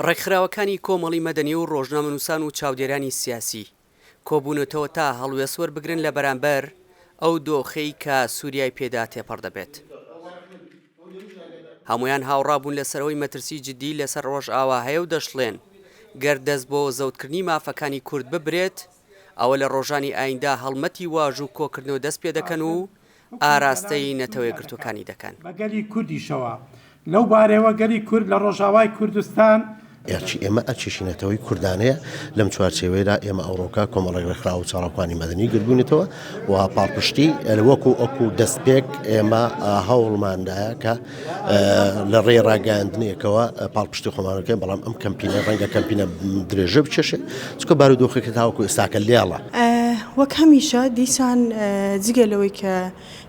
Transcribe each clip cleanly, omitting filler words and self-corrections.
ڕێکخراوەکانی کۆمەڵی مەدەنی و ڕۆژنامەنووسان و چاودێرانی سیاسی کۆبوونەتەوە تا هەڵوێسوەر بگرن لە بەرامبەر ئەو دۆخەی کە سووریای پێدا تێپەڕ دەبێت. هەمویان هاوڕابوون لەسەرەوەی مەترسی جدی لەسەر ڕۆژئاوا هەیە و دەشڵێن گەر دەست بۆ زەوتکردنی مافەکانی کورد ببرێت ئەوە لە ڕۆژانی ئایندا هەڵمەتی واژ و کۆکردنەوە دەست پێ دەکەن و ئاراستەی نەتەوەی گرتوەکانی دەکەن. بەگەلی کوردیشەوە لەو بارەوە گەلی کورد لە ڕۆژاوای کوردستان ئێرچی ئێمە ئەچێشینەتەوەی کوردانەیە لەم چوارچێوەیەدا ئێمە ئەوڕۆکە کۆمەڵێک ڕێکخراو و چاڵەکانی مەدەنی گربوونێتەوە و پاڵپشتی وەکو ئەکو دەستپێک ئێمە هەوڵماندایە کە لە ڕێ ڕاگەاندنێکەوە پاڵپشتی خۆمانەکەی بەڵام ئەم کەمپینە ڕەنگە کەمپینە درێژە بچێشێ چکە بارودۆخێکە تاوەکو ئێستاکە لێڵە. وەک هەمیشە دیسان جگە لەوەی کە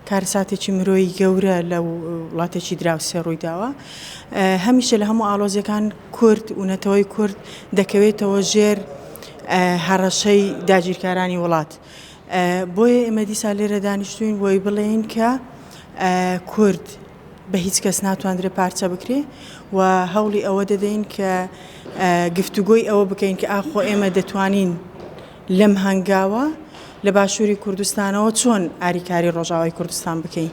کارساتێکی مرۆیی گەورە لە وڵاتێکی دراوسێ ڕوویداوە هەمیشە لە هەموو ئاڵۆزیەکان کورد و نەتەوەی کورد دەکەوێتەوە ژێر هەڕەشەی داگیرکارانی وڵات. بۆیە ئێمە دیسا لێرە دانیشتوین بۆی بڵێن کە کورد بە هیچ کەس ناتوانرێ پارچە بکرێ و هەوڵی ئەوە دەدەین کە گفتوگۆی ئەوە بکەین کە ئاخۆ ئێمە دەتوانین لەم هەنگاوە لە باشووری کوردستانەوە چۆن ئاریکاری ڕۆژاوای کوردستان بکەین.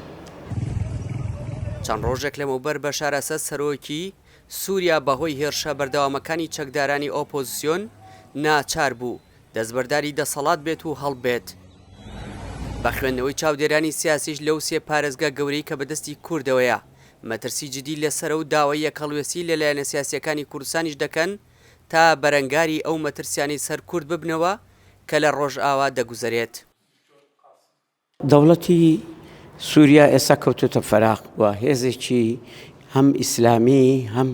چەند ڕۆژێک لەمەوبەر بەشار ئەسەد سەرۆکی سووریا بەهۆی هێرشە بەردەوامەکانی چەکدارانی ئۆپۆزیسیۆن ناچار بوو دەستبەرداری دەسەڵات بێت و هەڵبێت. بە خوێندنەوەی چاودێرانی سیاسیش لەو سێ پارێزگا گەورەی کە بەدەستی کوردەوەیە مەترسی جدی لەسەر و داوای یەکەڵوێسی لەلایەنە سیاسیەکانی کوردستانیش دەکەن تا بەرەنگاری ئەو مەترسیانی سەر کورد ببنەوە کە لە ڕۆژئاوا دەگوزارێت. دەوڵەتی سووریا ئێستا کەوتوتە فەراق وە هێزێکی هەم ئیسلامی هەم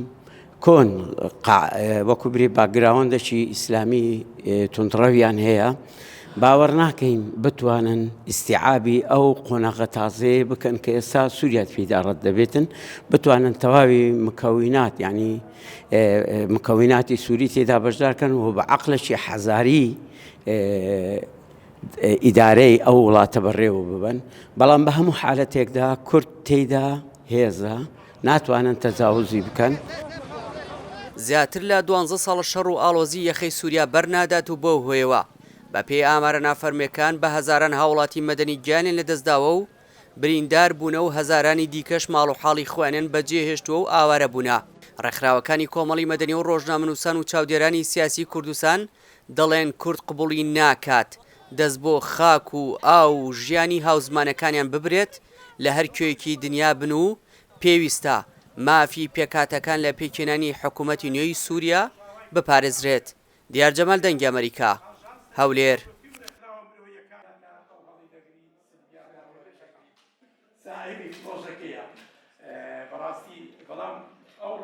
کۆن وەکو بری باگراوەندێکی ئیسلامی تونندڕەویان هەیە باوەڕ ناکەین بتوانن ئیستیعابی ئەو قۆناغە تازەیە بکەن کە ئێستا سووریات پێدا ڕەت دەبێتن بتوانن تەواوی مکەوینات یعنی مکەویناتی سووری تێدا بەشدارکەن و بە عەقڵێکی حەزاری ئیدارەی ئەو وڵاتە بەڕێوە ببن بەڵام بە هەموو حالەتێکدا کورد تێیدا هێزە ناتوانن تەجاوزی بکەن. زیاتر لە 12 ساڵە شەڕ و ئاڵۆزی یەخەی سووریا بەرنادات و بۆ هۆیەوە بە پێی ئامارە نافەرمیەکان بە هەزاران هاوڵاتی مەدەنی گیانیان لەدەستداوە و بریندار بوونە و هەزارانی دیکەش ماڵ و حاڵی خۆیانیان بەجێهێشتووە و ئاوارە بوونە. ڕێکخراوەکانی کۆمەڵی مەدەنی و ڕۆژنامەنووسان و چاودێرانی سیاسی کوردستان دەڵێن کورد قبوڵی ناکات دەست بۆ خاک و ئاو و ژیانی هاوزمانەکانیان ببرێت لە هەر کوێیەکی دنیا بن و پێویستە مافی پێکاتەکان لە پێکێنانی حکوومەتی نوێی سووریا بپارێزرێت. دیار جەمال دەنگی ئەمریکا هەولێر.